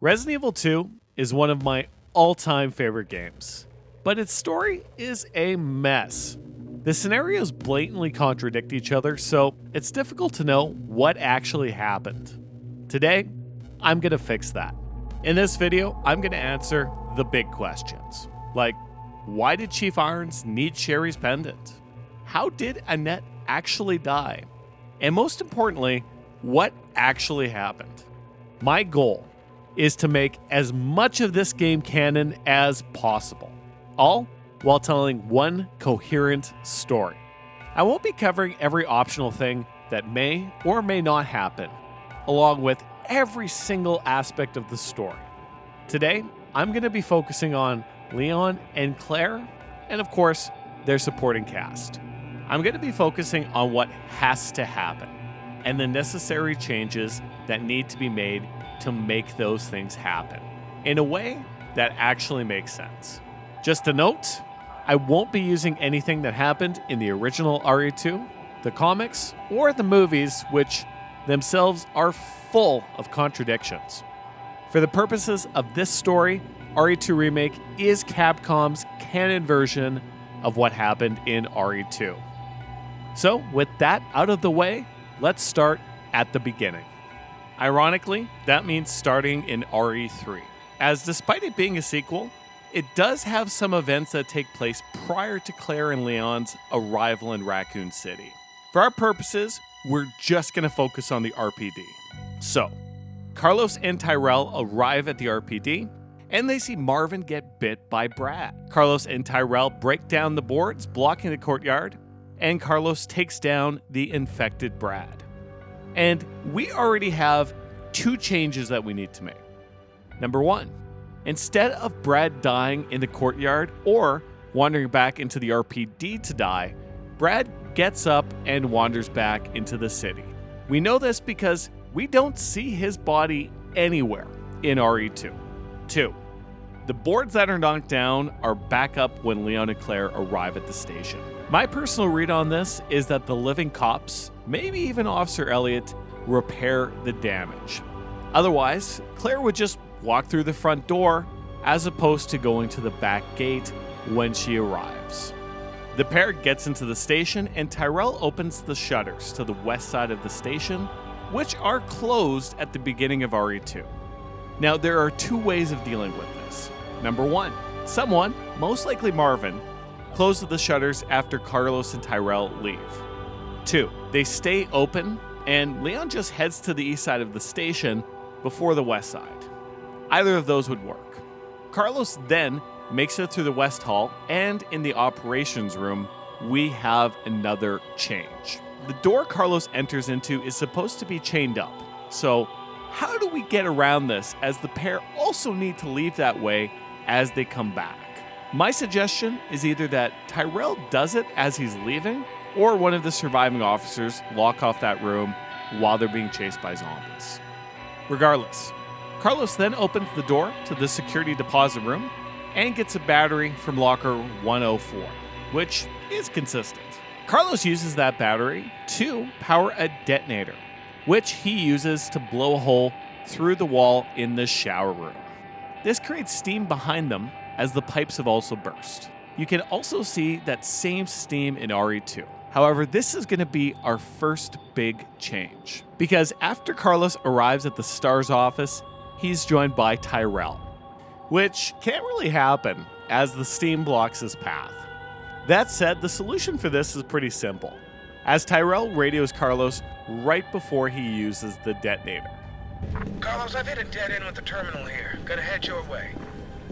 Resident Evil 2 is one of my all-time favorite games, but its story is a mess. The scenarios blatantly contradict each other, so it's difficult to know what actually happened. Today, I'm going to fix that. In this video, I'm going to answer the big questions, like why did Chief Irons need Sherry's pendant? How did Annette actually die? And most importantly, what actually happened? My goal is to make as much of this game canon as possible, all while telling one coherent story. I won't be covering every optional thing that may or may not happen, along with every single aspect of the story. Today, I'm going to be focusing on Leon and Claire, and of course, their supporting cast. I'm going to be focusing on what has to happen, and the necessary changes that need to be made to make those things happen in a way that actually makes sense. Just a note, I won't be using anything that happened in the original RE2, the comics, or the movies, which themselves are full of contradictions. For the purposes of this story, RE2 Remake is Capcom's canon version of what happened in RE2. So, with that out of the way, let's start at the beginning. Ironically, that means starting in RE3, as despite it being a sequel, it does have some events that take place prior to Claire and Leon's arrival in Racoon City. For our purposes, we're just going to focus on the RPD. So, Carlos and Tyrell arrive at the RPD, and they see Marvin get bit by Brad. Carlos and Tyrell break down the boards blocking the courtyard, and Carlos takes down the infected Brad. And we already have two changes that we need to make. Number one, instead of Brad dying in the courtyard or wandering back into the RPD to die, Brad gets up and wanders back into the city. We know this because we don't see his body anywhere in RE2. 2. The boards that are knocked down are back up when Leon and Claire arrive at the station. My personal read on this is that the living cops, maybe even Officer Elliot, repair the damage. Otherwise, Claire would just walk through the front door as opposed to going to the back gate when she arrives. The pair gets into the station and Tyrell opens the shutters to the west side of the station, which are closed at the beginning of RE2. Now, there are two ways of dealing with this. Number one, someone, most likely Marvin, closes the shutters after Carlos and Tyrell leave. 2, they stay open and Leon just heads to the east side of the station before the west side. Either of those would work. Carlos then makes it through the west hall, and in the operations room, we have another change. The door Carlos enters into is supposed to be chained up. So how do we get around this, as the pair also need to leave that way as they come back? My suggestion is either that Tyrell does it as he's leaving, or one of the surviving officers lock off that room while they're being chased by zombies. Regardless, Carlos then opens the door to the security deposit room and gets a battery from locker 104, which is consistent. Carlos uses that battery to power a detonator, which he uses to blow a hole through the wall in the shower room. This creates steam behind them as the pipes have also burst. You can also see that same steam in RE2. However, this is going to be our first big change, because after Carlos arrives at the STARS office, he's joined by Tyrell, which can't really happen as the steam blocks his path. That said, the solution for this is pretty simple, as Tyrell radios Carlos right before he uses the detonator. Carlos, I've hit a dead end with the terminal here. Gotta head your way.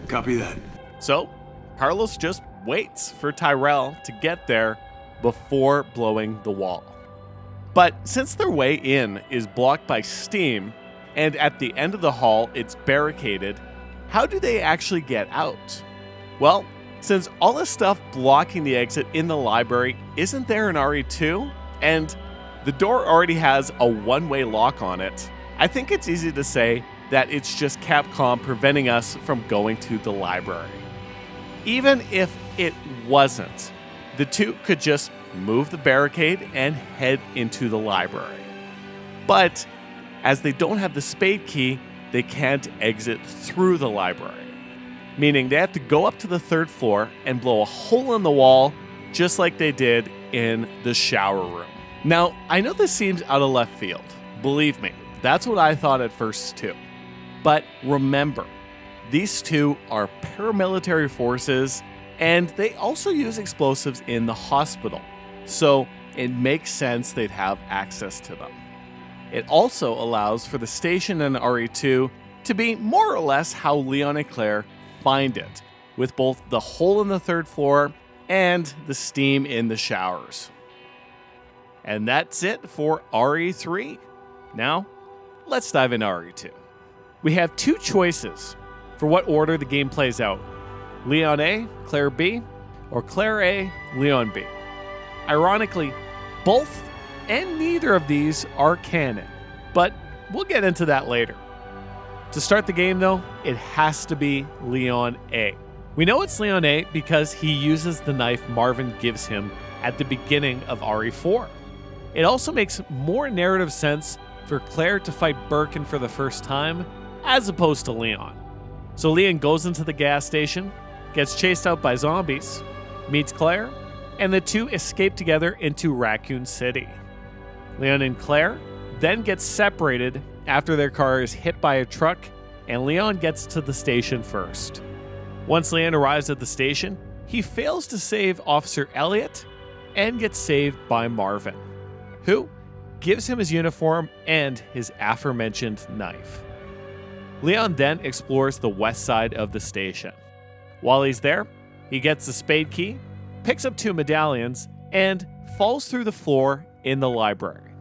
Copy that. So, Carlos just waits for Tyrell to get there before blowing the wall. But since their way in is blocked by steam, and at the end of the hall it's barricaded, how do they actually get out? Well, since all the stuff blocking the exit in the library isn't there in RE2, and the door already has a one-way lock on it, I think it's easy to say that it's just Capcom preventing us from going to the library. Even if it wasn't, the two could just move the barricade and head into the library. But as they don't have the spade key, they can't exit through the library, meaning they have to go up to the 3rd floor and blow a hole in the wall just like they did in the shower room. Now, I know this seems out of left field. Believe me, that's what I thought at first too. But remember, these two are paramilitary forces, and they also use explosives in the hospital, so it makes sense they'd have access to them. It also allows for the station in RE2 to be more or less how Leon and Claire find it, with both the hole in the 3rd floor and the steam in the showers. And that's it for RE3. Now, let's dive into RE2. We have 2 choices for what order the game plays out: Leon A, Claire B, or Claire A, Leon B. Ironically, both and neither of these are canon, but we'll get into that later. To start the game though, it has to be Leon A. We know it's Leon A because he uses the knife Marvin gives him at the beginning of RE4. It also makes more narrative sense for Claire to fight Birkin for the first time, as opposed to Leon. So Leon goes into the gas station, gets chased out by zombies, meets Claire, and the two escape together into Racoon City. Leon and Claire then get separated after their car is hit by a truck, and Leon gets to the station first. Once Leon arrives at the station, he fails to save Officer Elliot and gets saved by Marvin, who gives him his uniform and his aforementioned knife. Leon then explores the west side of the station. While he's there, he gets the spade key, picks up 2 medallions, and falls through the floor in the library.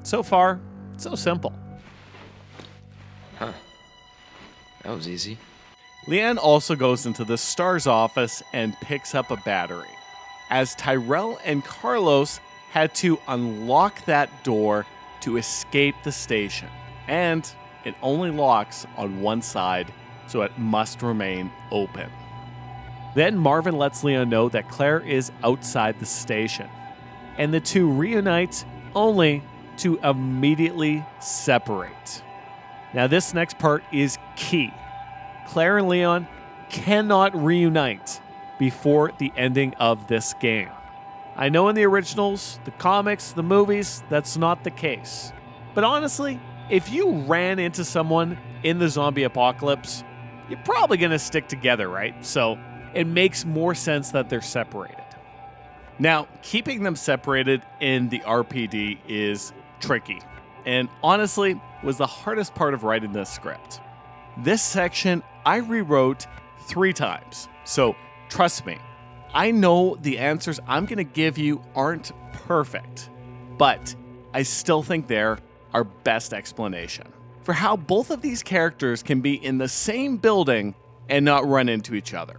So far, so simple. Huh. That was easy. Leon also goes into the STARS office and picks up a battery, as Tyrell and Carlos had to unlock that door to escape the station, and it only locks on one side, so it must remain open. Then Marvin lets Leon know that Claire is outside the station, and the two reunite only to immediately separate. Now this next part is key. Claire and Leon cannot reunite before the ending of this game. I know in the originals, the comics, the movies, that's not the case. But honestly, if you ran into someone in the zombie apocalypse, you're probably going to stick together, right? So it makes more sense that they're separated. Now, keeping them separated in the RPD is tricky, and honestly was the hardest part of writing this script. This section I rewrote 3 times, so trust me, I know the answers I'm going to give you aren't perfect, but I still think they're our best explanation for how both of these characters can be in the same building and not run into each other.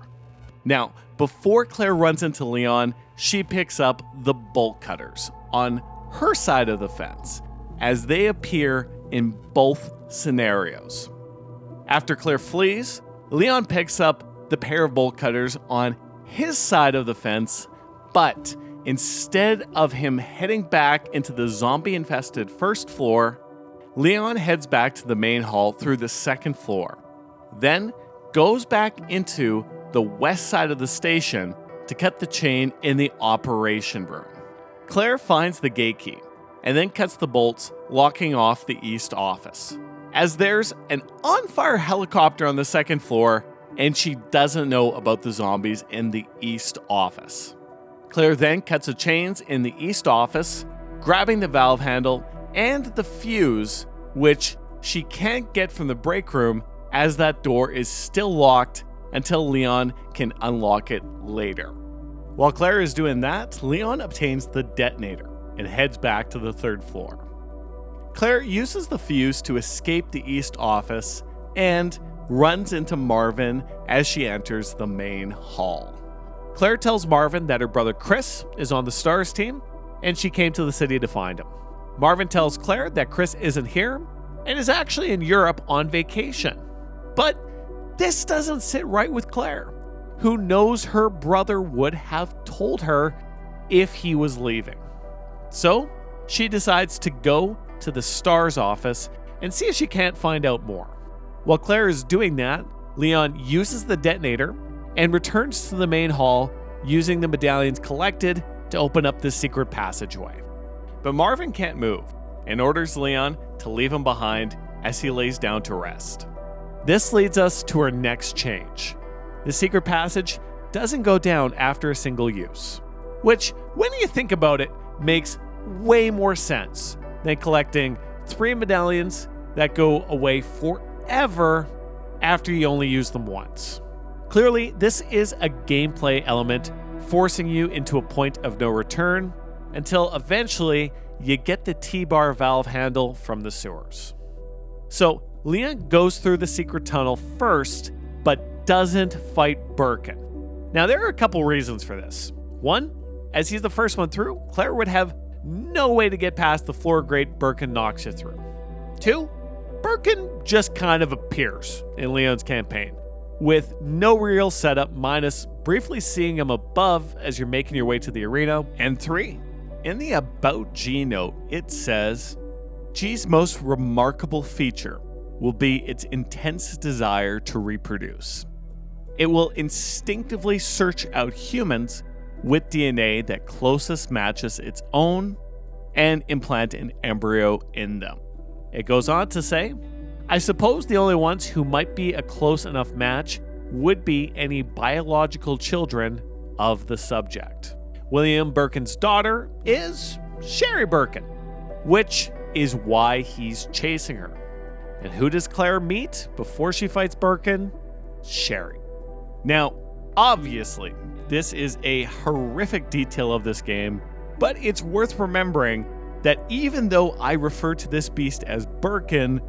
Now, before Claire runs into Leon, she picks up the bolt cutters on her side of the fence, as they appear in both scenarios. After Claire flees, Leon picks up the pair of bolt cutters on his side of the fence, but instead of him heading back into the zombie-infested 1st floor, Leon heads back to the main hall through the 2nd floor, then goes back into the west side of the station to cut the chain in the operation room. Claire finds the gate key and then cuts the bolts, locking off the east office, as there's an on-fire helicopter on the 2nd floor and she doesn't know about the zombies in the east office. Claire then cuts the chains in the east office, grabbing the valve handle and the fuse, which she can't get from the break room as that door is still locked until Leon can unlock it later. While Claire is doing that, Leon obtains the detonator and heads back to the 3rd floor. Claire uses the fuse to escape the east office and runs into Marvin as she enters the main hall. Claire tells Marvin that her brother Chris is on the STARS team and she came to the city to find him. Marvin tells Claire that Chris isn't here and is actually in Europe on vacation. But this doesn't sit right with Claire, who knows her brother would have told her if he was leaving. So she decides to go to the STARS office and see if she can't find out more. While Claire is doing that, Leon uses the detonator and returns to the main hall using the medallions collected to open up this secret passageway. But Marvin can't move and orders Leon to leave him behind as he lays down to rest. This leads us to our next change. The secret passage doesn't go down after a single use, which, when you think about it, makes way more sense than collecting 3 medallions that go away forever after you only use them once. Clearly, this is a gameplay element forcing you into a point of no return until eventually you get the T-bar valve handle from the sewers. So Leon goes through the secret tunnel first, but doesn't fight Birkin. Now, there are a couple reasons for this. One, as he's the first one through, Claire would have no way to get past the floor grate Birkin knocks you through. 2, Birkin just kind of appears in Leon's campaign, with no real setup minus briefly seeing him above as you're making your way to the arena. And 3, in the About G note, it says, G's most remarkable feature will be its intense desire to reproduce. It will instinctively search out humans with DNA that closest matches its own and implant an embryo in them. It goes on to say, I suppose the only ones who might be a close enough match would be any biological children of the subject. William Birkin's daughter is Sherry Birkin, which is why he's chasing her. And who does Claire meet before she fights Birkin? Sherry. Now, obviously, this is a horrific detail of this game, but it's worth remembering that even though I refer to this beast as Birkin,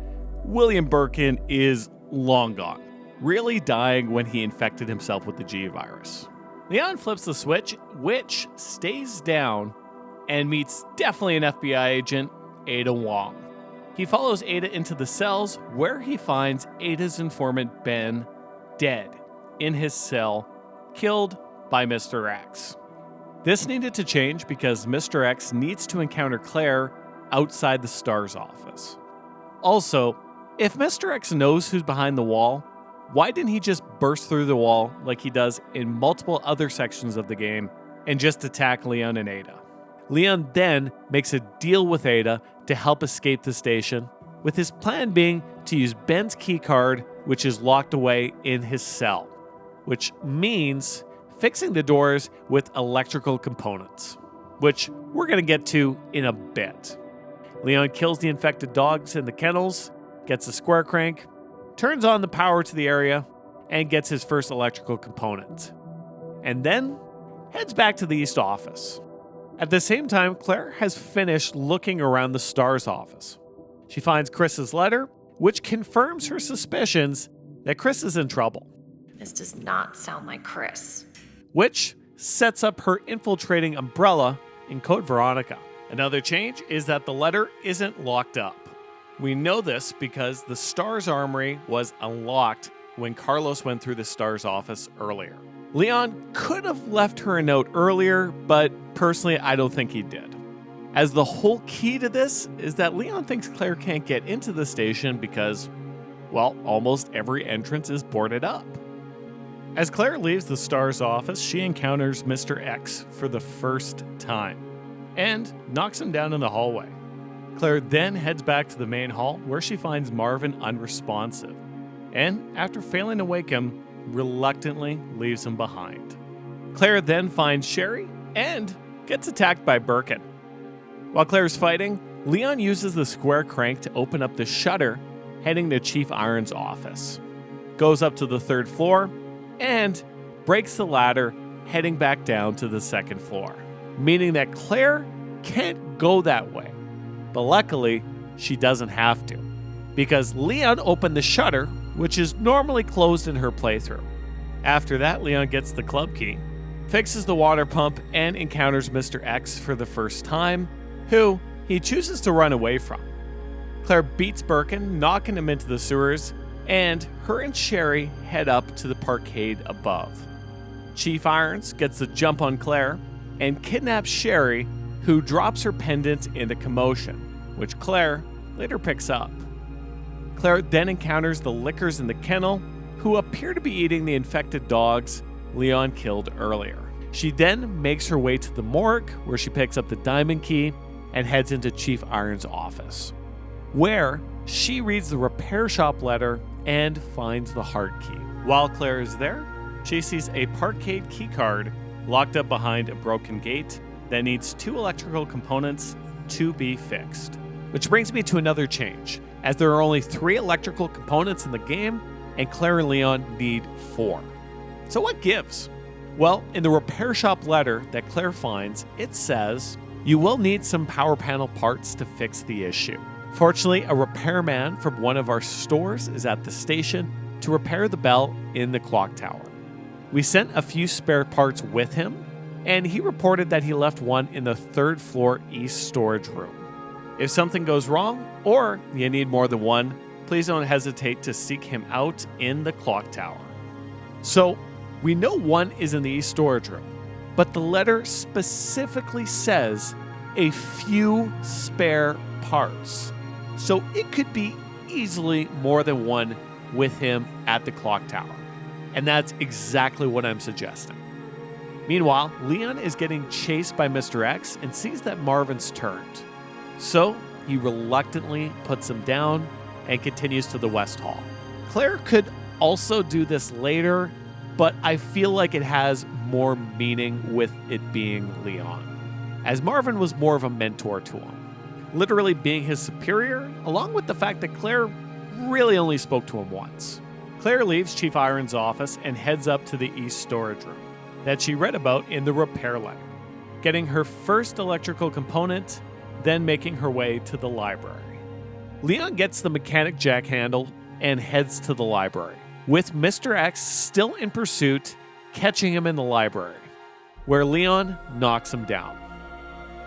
William Birkin is long gone, really dying when he infected himself with the G virus. Leon flips the switch, which stays down, and meets definitely an FBI agent, Ada Wong. He follows Ada into the cells, where he finds Ada's informant Ben dead in his cell, killed by Mr. X. This needed to change because Mr. X needs to encounter Claire outside the STARS office. Also, if Mr. X knows who's behind the wall, why didn't he just burst through the wall like he does in multiple other sections of the game and just attack Leon and Ada? Leon then makes a deal with Ada to help escape the station, with his plan being to use Ben's keycard, which is locked away in his cell, which means fixing the doors with electrical components, which we're going to get to in a bit. Leon kills the infected dogs in the kennels, gets a square crank, turns on the power to the area, and gets his first electrical component. And then heads back to the East office. At the same time, Claire has finished looking around the STARS office. She finds Chris's letter, which confirms her suspicions that Chris is in trouble. This does not sound like Chris. Which sets up her infiltrating Umbrella in Code Veronica. Another change is that the letter isn't locked up. We know this because the STARS armory was unlocked when Carlos went through the STARS office earlier. Leon could have left her a note earlier, but personally, I don't think he did. As the whole key to this is that Leon thinks Claire can't get into the station because, well, almost every entrance is boarded up. As Claire leaves the STARS office, she encounters Mr. X for the first time and knocks him down in the hallway. Claire then heads back to the main hall where she finds Marvin unresponsive and, after failing to wake him, reluctantly leaves him behind. Claire then finds Sherry and gets attacked by Birkin. While Claire's fighting, Leon uses the square crank to open up the shutter heading to Chief Iron's office, goes up to the 3rd floor, and breaks the ladder heading back down to the 2nd floor, meaning that Claire can't go that way. But luckily, she doesn't have to, because Leon opened the shutter, which is normally closed in her playthrough. After that, Leon gets the club key, fixes the water pump, and encounters Mr. X for the first time, who he chooses to run away from. Claire beats Birkin, knocking him into the sewers, and her and Sherry head up to the parkade above. Chief Irons gets the jump on Claire and kidnaps Sherry, who drops her pendant into commotion, which Claire later picks up. Claire then encounters the lickers in the kennel, who appear to be eating the infected dogs Leon killed earlier. She then makes her way to the morgue, where she picks up the diamond key and heads into Chief Iron's office, where she reads the repair shop letter and finds the heart key. While Claire is there, she sees a parkade keycard locked up behind a broken gate that needs 2 electrical components to be fixed. Which brings me to another change, as there are only 3 electrical components in the game, and Claire and Leon need 4. So what gives? Well, in the repair shop letter that Claire finds, it says, "You will need some power panel parts to fix the issue. Fortunately, a repairman from one of our stores is at the station to repair the bell in the clock tower. We sent a few spare parts with him, and he reported that he left one in the 3rd floor east storage room. If something goes wrong, or you need more than one, please don't hesitate to seek him out in the clock tower." So, we know one is in the east storage room, but the letter specifically says a few spare parts. So it could be easily more than one with him at the clock tower. And that's exactly what I'm suggesting. Meanwhile, Leon is getting chased by Mr. X and sees that Marvin's turned. So he reluctantly puts him down and continues to the West Hall. Claire could also do this later, but I feel like it has more meaning with it being Leon, as Marvin was more of a mentor to him, literally being his superior, along with the fact that Claire really only spoke to him once. Claire leaves Chief Iron's office and heads up to the east storage room that she read about in the repair letter, getting her first electrical component, then making her way to the library. Leon gets the mechanic jack handle and heads to the library, with Mr. X still in pursuit, catching him in the library, where Leon knocks him down.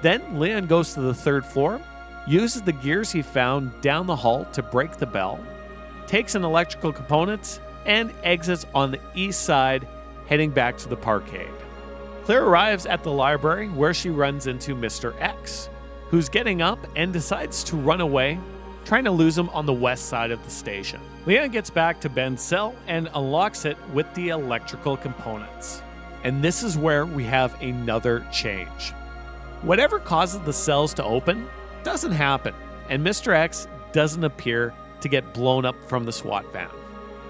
Then Leon goes to the 3rd floor, uses the gears he found down the hall to break the bell, takes an electrical component, and exits on the east side, heading back to the parkade. Claire arrives at the library, where she runs into Mr. X, who's getting up and decides to run away, trying to lose him on the west side of the station. Leon gets back to Ben's cell and unlocks it with the electrical components. And this is where we have another change. Whatever causes the cells to open doesn't happen, and Mr. X doesn't appear to get blown up from the SWAT van.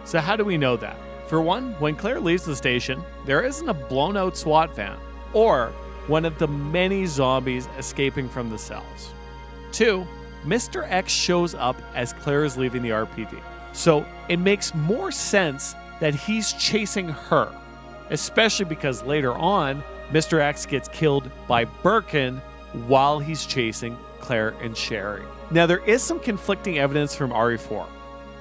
So how do we know that? For one, when Claire leaves the station, there isn't a blown out SWAT van or one of the many zombies escaping from the cells. 2, Mr. X shows up as Claire is leaving the RPD. So it makes more sense that he's chasing her, especially because later on, Mr. X gets killed by Birkin while he's chasing Claire and Sherry. Now, there is some conflicting evidence from RE4,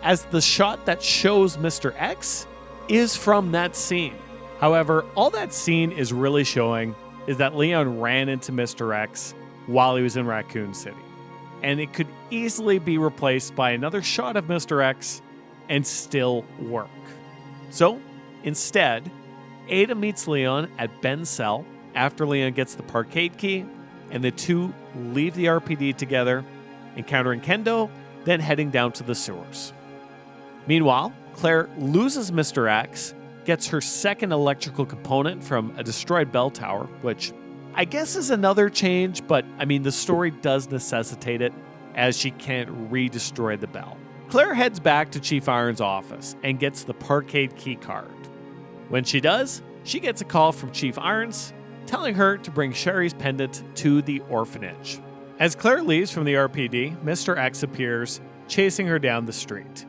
as the shot that shows Mr. X is from that scene. However, all that scene is really showing is that Leon ran into Mr. X while he was in Racoon City. And it could easily be replaced by another shot of Mr. X and still work. So, instead, Ada meets Leon at Ben's cell after Leon gets the parkade key, and the two leave the RPD together, encountering Kendo, then heading down to the sewers. Meanwhile, Claire loses Mr. X, gets her second electrical component from a destroyed bell tower, which I guess is another change, but I mean, the story does necessitate it, as she can't re-destroy the bell. Claire heads back to Chief Iron's office and gets the parkade key card. When she does, she gets a call from Chief Irons telling her to bring Sherry's pendant to the orphanage. As Claire leaves from the RPD, Mr. X appears, chasing her down the street.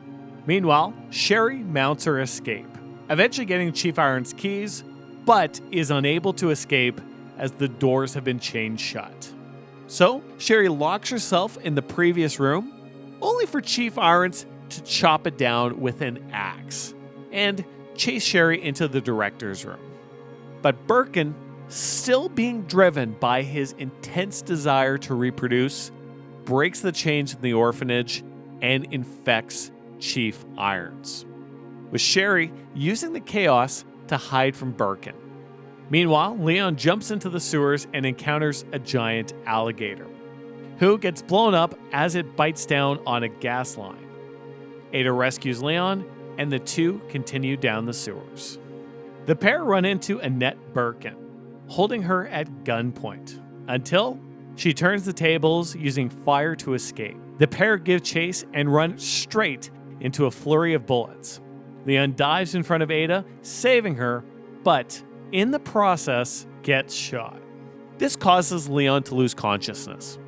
Meanwhile, Sherry mounts her escape, eventually getting Chief Iron's keys, but is unable to escape as the doors have been chained shut. So, Sherry locks herself in the previous room, only for Chief Irons to chop it down with an axe and chase Sherry into the director's room. But Birkin, still being driven by his intense desire to reproduce, breaks the chains in the orphanage and infects Chief Irons, with Sherry using the chaos to hide from Birkin. Meanwhile, Leon jumps into the sewers and encounters a giant alligator, who gets blown up as it bites down on a gas line. Ada rescues Leon, and the two continue down the sewers. The pair run into Annette Birkin, holding her at gunpoint, until she turns the tables using fire to escape. The pair give chase and run straight into a flurry of bullets. Leon dives in front of Ada, saving her, but in the process gets shot. This causes Leon to lose consciousness.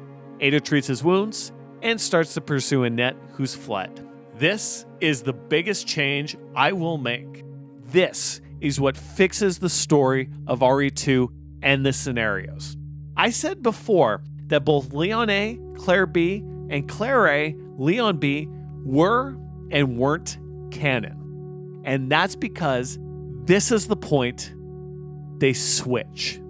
Ada treats his wounds and starts to pursue Annette, who's fled. This is the biggest change I will make. This is what fixes the story of RE2 and the scenarios. I said before that both Leon A, Claire B, and Claire A, Leon B were and weren't canon. And that's because this is the point they switch.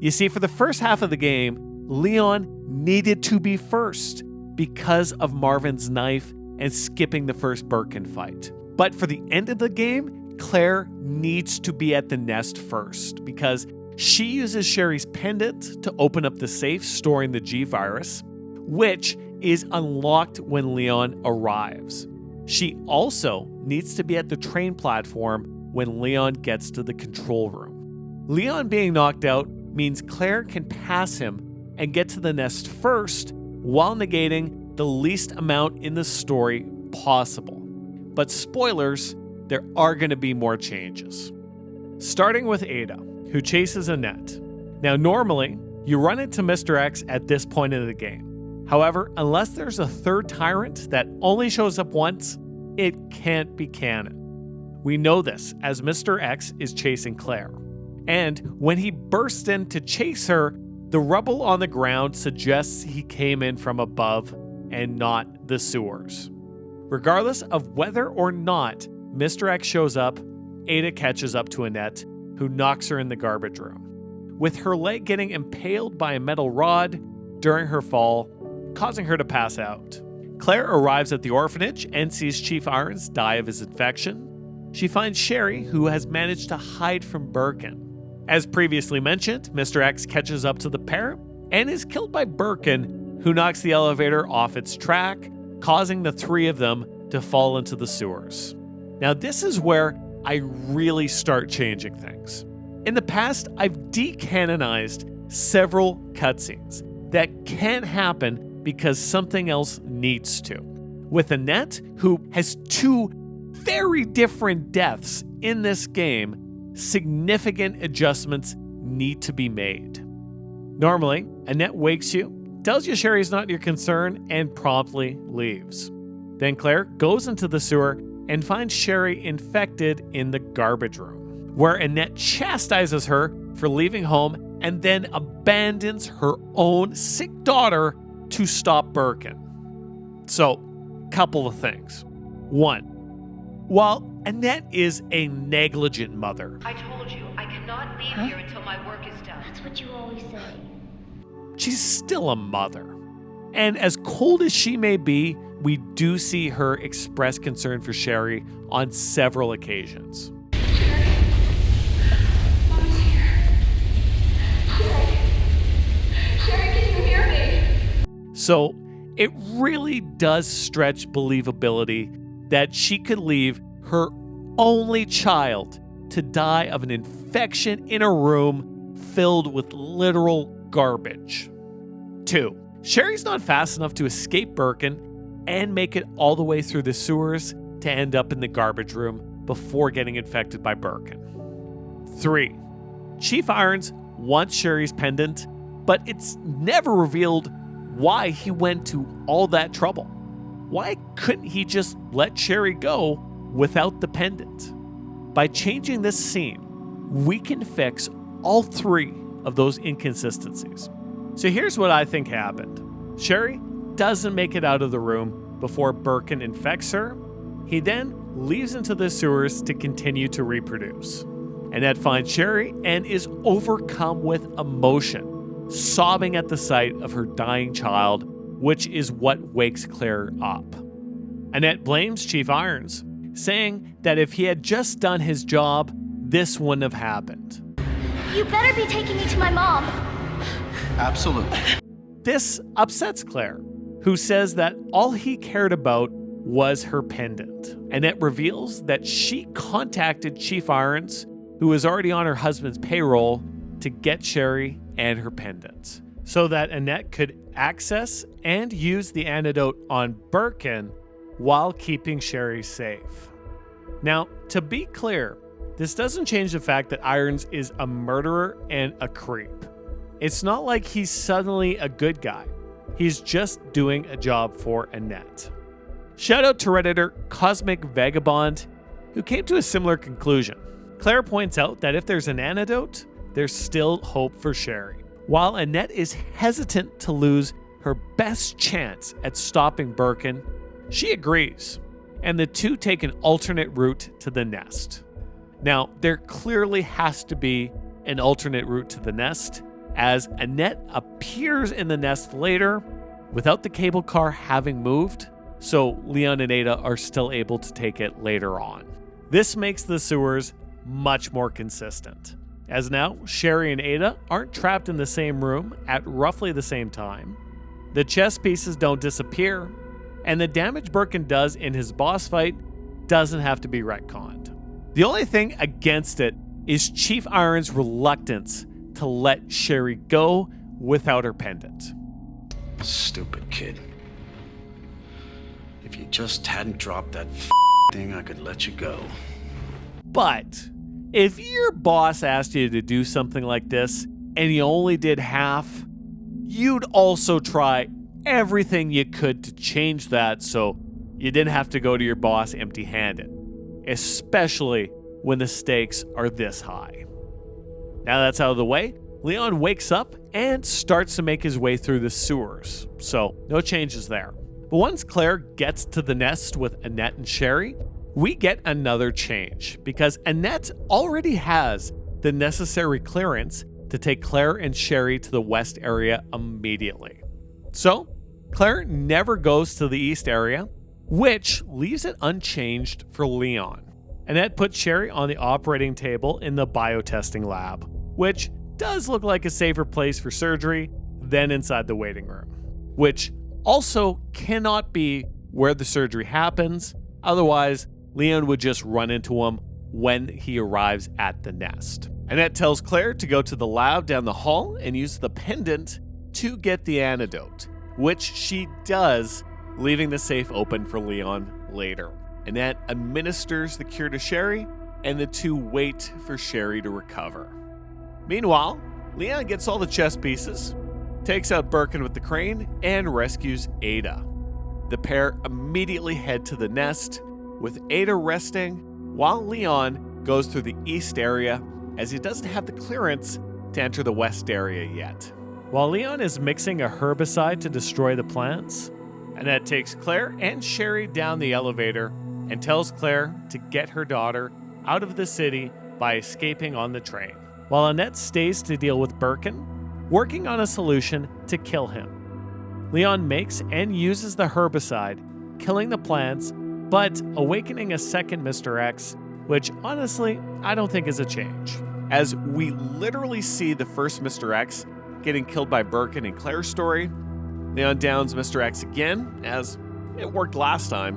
You see, for the first half of the game, Leon needed to be first because of Marvin's knife and skipping the first Birkin fight. But for the end of the game, Claire needs to be at the nest first because she uses Sherry's pendant to open up the safe storing the G virus, which is unlocked when Leon arrives. She also needs to be at the train platform when Leon gets to the control room. Leon being knocked out means Claire can pass him and get to the nest first while negating the least amount in the story possible. But spoilers, there are going to be more changes. Starting with Ada, who chases Annette. Now normally, you run into Mr. X at this point in the game. However, unless there's a third tyrant that only shows up once, it can't be canon. We know this as Mr. X is chasing Claire. And when he bursts in to chase her, the rubble on the ground suggests he came in from above and not the sewers. Regardless of whether or not Mr. X shows up, Ada catches up to Annette, who knocks her in the garbage room, with her leg getting impaled by a metal rod during her fall, causing her to pass out. Claire arrives at the orphanage and sees Chief Irons die of his infection. She finds Sherry, who has managed to hide from Birkin. As previously mentioned, Mr. X catches up to the pair and is killed by Birkin, who knocks the elevator off its track, causing the three of them to fall into the sewers. Now, this is where I really start changing things. In the past, I've decanonized several cutscenes that can't happen because something else needs to. With Annette, who has two very different deaths in this game, significant adjustments need to be made. Normally, Annette wakes you, tells you Sherry's not your concern, and promptly leaves. Then Claire goes into the sewer and finds Sherry infected in the garbage room, where Annette chastises her for leaving home and then abandons her own sick daughter to stop Birkin. So, couple of things. One, while Annette is a negligent mother, I told you, I cannot leave here until my work is done. That's what you always say. she's still a mother. And as cold as she may be, we do see her express concern for Sherry on several occasions. Mom's here. Sherry, can you hear me? So it really does stretch believability that she could leave her only child to die of an infection in a room filled with literal garbage. 2. Sherry's not fast enough to escape Birkin and make it all the way through the sewers to end up in the garbage room before getting infected by Birkin. 3. Chief Irons wants Sherry's pendant, but it's never revealed why he went to all that trouble. Why couldn't he just let Sherry go without the pendant? By changing this scene, we can fix all 3 of those inconsistencies. So here's what I think happened. Sherry doesn't make it out of the room before Birkin infects her. He then leaves into the sewers to continue to reproduce. Annette finds Sherry and is overcome with emotion, sobbing at the sight of her dying child, which is what wakes Claire up. Annette blames Chief Irons, saying that if he had just done his job, this wouldn't have happened. You better be taking me to my mom. Absolutely. This upsets Claire. who says that all he cared about was her pendant. Annette reveals that she contacted Chief Irons, who was already on her husband's payroll, to get Sherry and her pendant, so that Annette could access and use the antidote on Birkin while keeping Sherry safe. Now, to be clear, this doesn't change the fact that Irons is a murderer and a creep. It's not like he's suddenly a good guy. He's just doing a job for Annette. Shout out to Redditor Cosmic Vagabond, who came to a similar conclusion. Claire points out that if there's an antidote, there's still hope for Sherry. While Annette is hesitant to lose her best chance at stopping Birkin, she agrees, and the two take an alternate route to the nest. Now, there clearly has to be an alternate route to the nest, as Annette appears in the nest later without the cable car having moved, so Leon and Ada are still able to take it later on. This makes the sewers much more consistent, as now Sherry and Ada aren't trapped in the same room at roughly the same time, the chess pieces don't disappear, and the damage Birkin does in his boss fight doesn't have to be retconned. The only thing against it is Chief Irons' reluctance to let Sherry go without her pendant. Stupid kid. If you just hadn't dropped that thing, I could let you go. But if your boss asked you to do something like this and you only did half, you'd also try everything you could to change that so you didn't have to go to your boss empty-handed, especially when the stakes are this high. Now that's out of the way, Leon wakes up and starts to make his way through the sewers, so no changes there. But once Claire gets to the nest with Annette and Sherry, we get another change because Annette already has the necessary clearance to take Claire and Sherry to the west area immediately. So, Claire never goes to the east area, which leaves it unchanged for Leon. Annette puts Sherry on the operating table in the biotesting lab, which does look like a safer place for surgery than inside the waiting room, which also cannot be where the surgery happens, otherwise Leon would just run into him when he arrives at the nest. Annette tells Claire to go to the lab down the hall and use the pendant to get the antidote, which she does, leaving the safe open for Leon later. Annette administers the cure to Sherry, and the two wait for Sherry to recover. Meanwhile, Leon gets all the chess pieces, takes out Birkin with the crane, and rescues Ada. The pair immediately head to the nest, with Ada resting, while Leon goes through the east area as he doesn't have the clearance to enter the west area yet. While Leon is mixing a herbicide to destroy the plants, Annette takes Claire and Sherry down the elevator and tells Claire to get her daughter out of the city by escaping on the train, while Annette stays to deal with Birkin, working on a solution to kill him. Leon makes and uses the herbicide, killing the plants, but awakening a second Mr. X, which honestly, I don't think is a change, as we literally see the first Mr. X getting killed by Birkin in Claire's story. Leon downs Mr. X again, as it worked last time,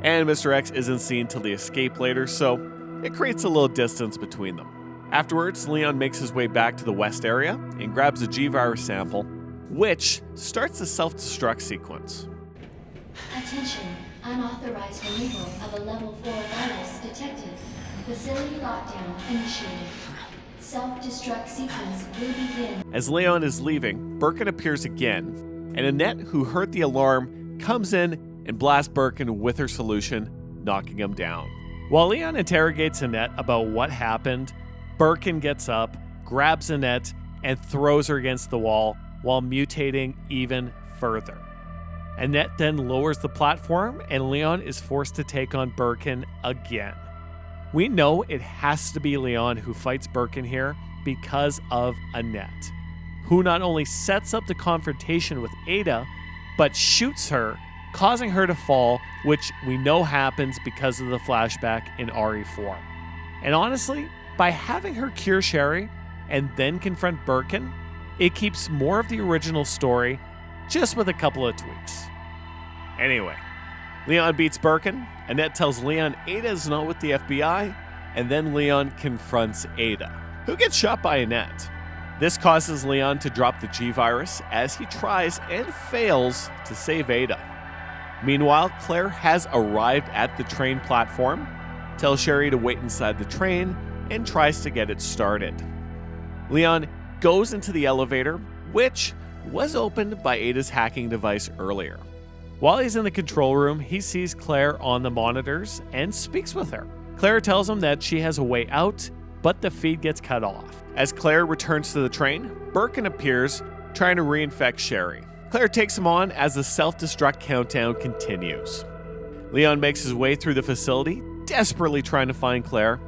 and Mr. X isn't seen till the escape later, so it creates a little distance between them. Afterwards, Leon makes his way back to the west area and grabs a G-Virus sample, which starts the self-destruct sequence. Attention. Unauthorized removal of a level 4 virus detected. Facility lockdown initiated. Self-destruct sequence will begin. As Leon is leaving, Birkin appears again, and Annette, who heard the alarm, comes in and blasts Birkin with her solution, knocking him down. While Leon interrogates Annette about what happened, Birkin gets up, grabs Annette, and throws her against the wall while mutating even further. Annette then lowers the platform, and Leon is forced to take on Birkin again. We know it has to be Leon who fights Birkin here because of Annette, who not only sets up the confrontation with Ada, but shoots her, causing her to fall, which we know happens because of the flashback in RE4. And honestly, by having her cure Sherry and then confront Birkin, it keeps more of the original story, just with a couple of tweaks. Anyway, Leon beats Birkin. Annette tells Leon Ada is not with the FBI, and then Leon confronts Ada, who gets shot by Annette. This causes Leon to drop the G-Virus as he tries and fails to save Ada. Meanwhile, Claire has arrived at the train platform, tells Sherry to wait inside the train, and tries to get it started. Leon goes into the elevator, which was opened by Ada's hacking device earlier. While he's in the control room, he sees Claire on the monitors and speaks with her. Claire tells him that she has a way out, but the feed gets cut off. As Claire returns to the train, Birkin appears, trying to reinfect Sherry. Claire takes him on as the self-destruct countdown continues. Leon makes his way through the facility, desperately trying to find Claire.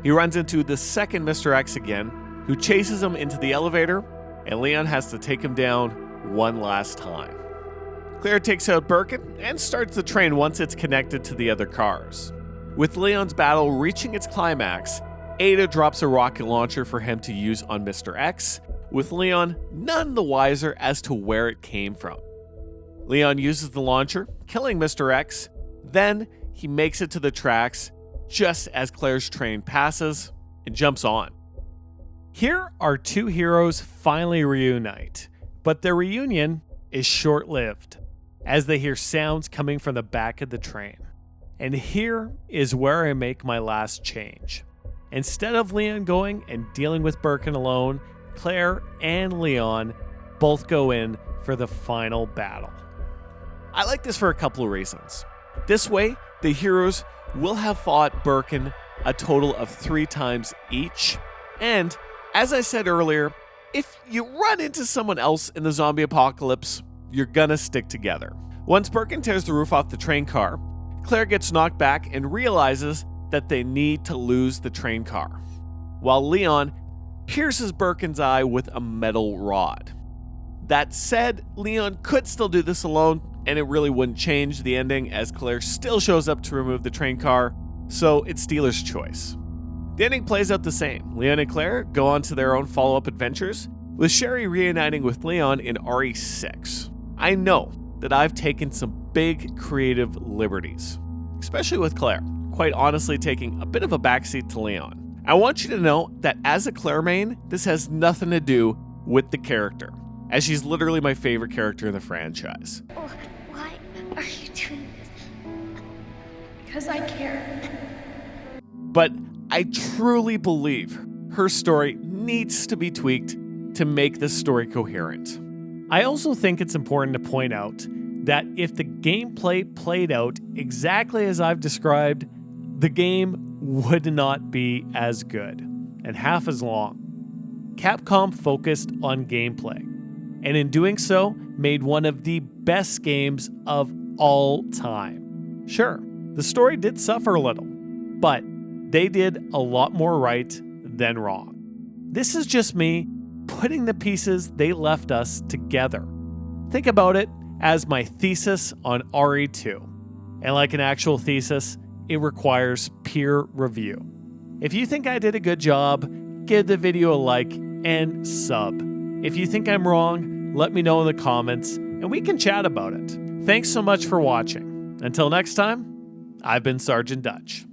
He runs into the second Mr. X again, who chases him into the elevator, and Leon has to take him down one last time. Claire takes out Birkin and starts the train once it's connected to the other cars. With Leon's battle reaching its climax, Ada drops a rocket launcher for him to use on Mr. X, with Leon none the wiser as to where it came from. Leon uses the launcher, killing Mr. X. Then he makes it to the tracks just as Claire's train passes and jumps on. Here our two heroes finally reunite, but their reunion is short-lived as they hear sounds coming from the back of the train. And here is where I make my last change. Instead of Leon going and dealing with Birkin alone, Claire and Leon both go in for the final battle. I like this for a couple of reasons. This way, the heroes will have fought Birkin a total of 3 times each. And, as I said earlier, if you run into someone else in the zombie apocalypse, you're gonna stick together. Once Birkin tears the roof off the train car, Claire gets knocked back and realizes that they need to lose the train car, while Leon pierces Birkin's eye with a metal rod. That said, Leon could still do this alone, and it really wouldn't change the ending as Claire still shows up to remove the train car, so it's dealer's choice. The ending plays out the same. Leon and Claire go on to their own follow-up adventures, with Sherry reuniting with Leon in RE6. I know that I've taken some big creative liberties, especially with Claire, quite honestly taking a bit of a backseat to Leon. I want you to know that as a Claire main, this has nothing to do with the character, as she's literally my favorite character in the franchise. Oh, why are you doing this? Because I care. But I truly believe her story needs to be tweaked to make this story coherent. I also think it's important to point out that if the gameplay played out exactly as I've described, the game would not be as good and half as long. Capcom focused on gameplay, and in doing so, made one of the best games of all time. Sure, the story did suffer a little, but they did a lot more right than wrong. This is just me putting the pieces they left us together. Think about it as my thesis on RE2. And like an actual thesis, it requires peer review. If you think I did a good job, give the video a like and sub. If you think I'm wrong, let me know in the comments and we can chat about it. Thanks so much for watching. Until next time, I've been Sergeant Dutch.